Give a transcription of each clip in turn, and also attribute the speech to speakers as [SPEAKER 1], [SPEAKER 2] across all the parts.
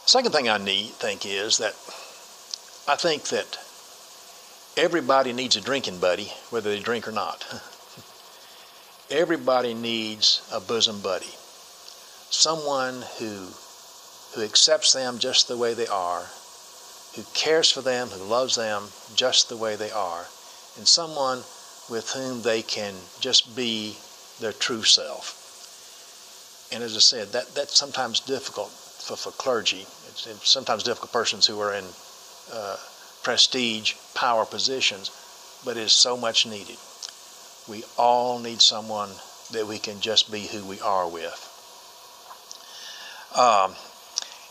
[SPEAKER 1] Second thing I think is that I think that everybody needs a drinking buddy, whether they drink or not. Everybody needs a bosom buddy, someone who accepts them just the way they are, who cares for them, who loves them just the way they are, and someone with whom they can just be their true self. And as I said, that's sometimes difficult for clergy. It's sometimes difficult for persons who are in prestige, power positions, but it is so much needed. We all need someone that we can just be who we are with.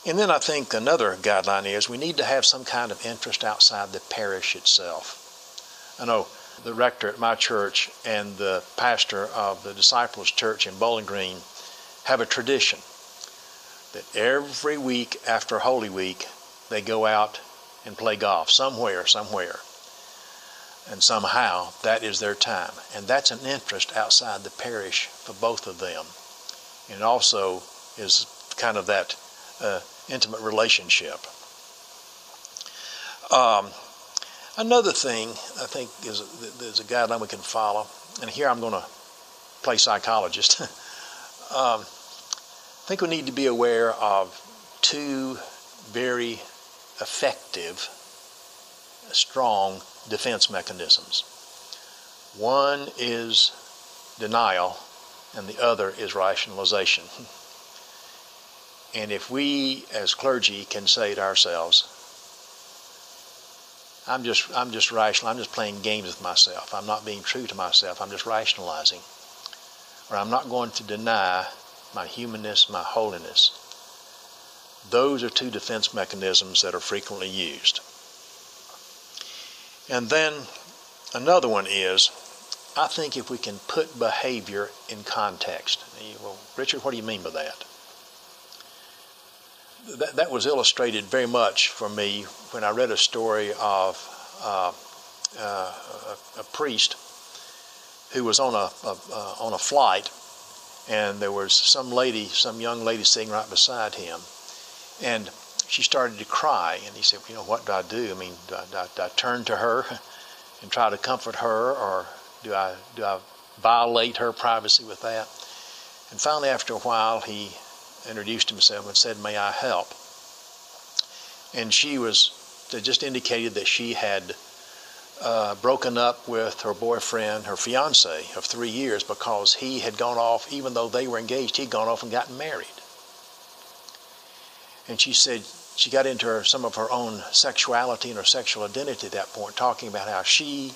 [SPEAKER 1] And then I think another guideline is we need to have some kind of interest outside the parish itself. I know the rector at my church and the pastor of the Disciples Church in Bowling Green have a tradition that every week after Holy Week they go out and play golf somewhere. And somehow that is their time. And that's an interest outside the parish for both of them. And it also is kind of that intimate relationship. Another thing I think is a guideline we can follow, and here I'm going to play psychologist. I think we need to be aware of two very effective, strong defense mechanisms. One is denial, and the other is rationalization. And if we as clergy can say to ourselves, I'm just rational, I'm just playing games with myself, I'm not being true to myself, I'm just rationalizing, or I'm not going to deny my humanness, my holiness. Those are two defense mechanisms that are frequently used. And then another one is, I think if we can put behavior in context. Well, Richard, what do you mean by that? That was illustrated very much for me when I read a story of a priest who was on a flight, and there was some young lady sitting right beside him, and she started to cry, and he said, you know, what do I do? I mean, do I turn to her and try to comfort her, or do I violate her privacy with that? And finally, after a while, he introduced himself and said, may I help? And she just indicated that she had broken up with her boyfriend, her fiance of 3 years, because he had gone off, even though they were engaged, he'd gone off and gotten married. And she said she got into some of her own sexuality and her sexual identity at that point, talking about how she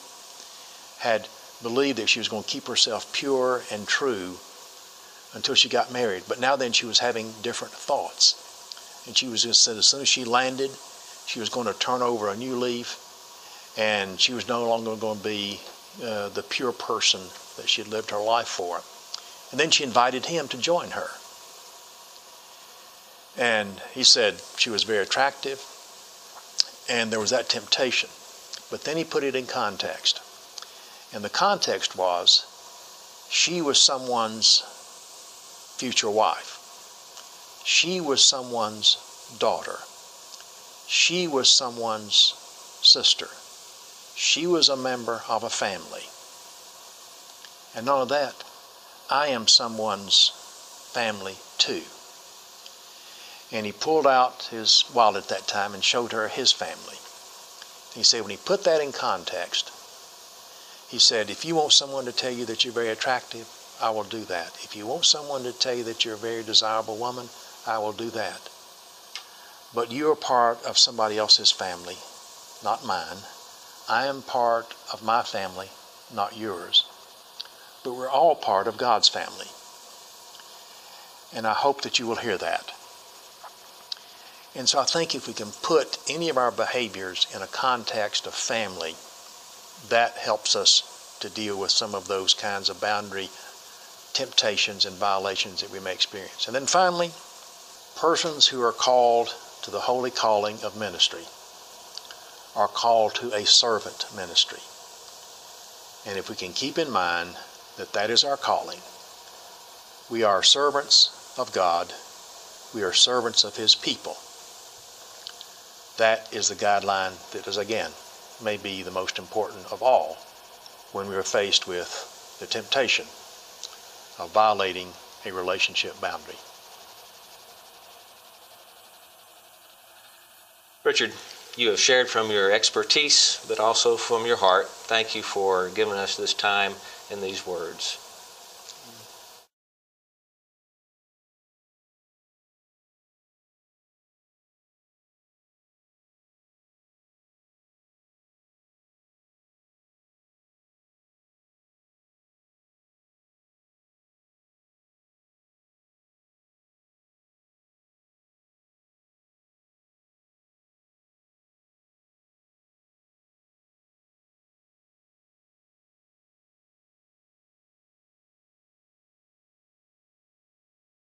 [SPEAKER 1] had believed that she was going to keep herself pure and true until she got married. But now then she was having different thoughts. And she was just said as soon as she landed, she was going to turn over a new leaf, and she was no longer going to be the pure person that she had lived her life for. And then she invited him to join her. And he said she was very attractive, and there was that temptation. But then he put it in context. And the context was, she was someone's future wife. She was someone's daughter. She was someone's sister. She was a member of a family. And none of that, I am someone's family too. And he pulled out his wallet at that time and showed her his family. He said when he put that in context, he said, if you want someone to tell you that you're very attractive, I will do that. If you want someone to tell you that you're a very desirable woman, I will do that. But you are part of somebody else's family, not mine. I am part of my family, not yours. But we're all part of God's family. And I hope that you will hear that. And so I think if we can put any of our behaviors in a context of family, that helps us to deal with some of those kinds of boundary temptations and violations that we may experience. And then finally, persons who are called to the holy calling of ministry are called to a servant ministry. And if we can keep in mind that that is our calling, we are servants of God. We are servants of His people. That is the guideline that is, again, may be the most important of all when we are faced with the temptation of violating a relationship boundary.
[SPEAKER 2] Richard, you have shared from your expertise, but also from your heart. Thank you for giving us this time and these words.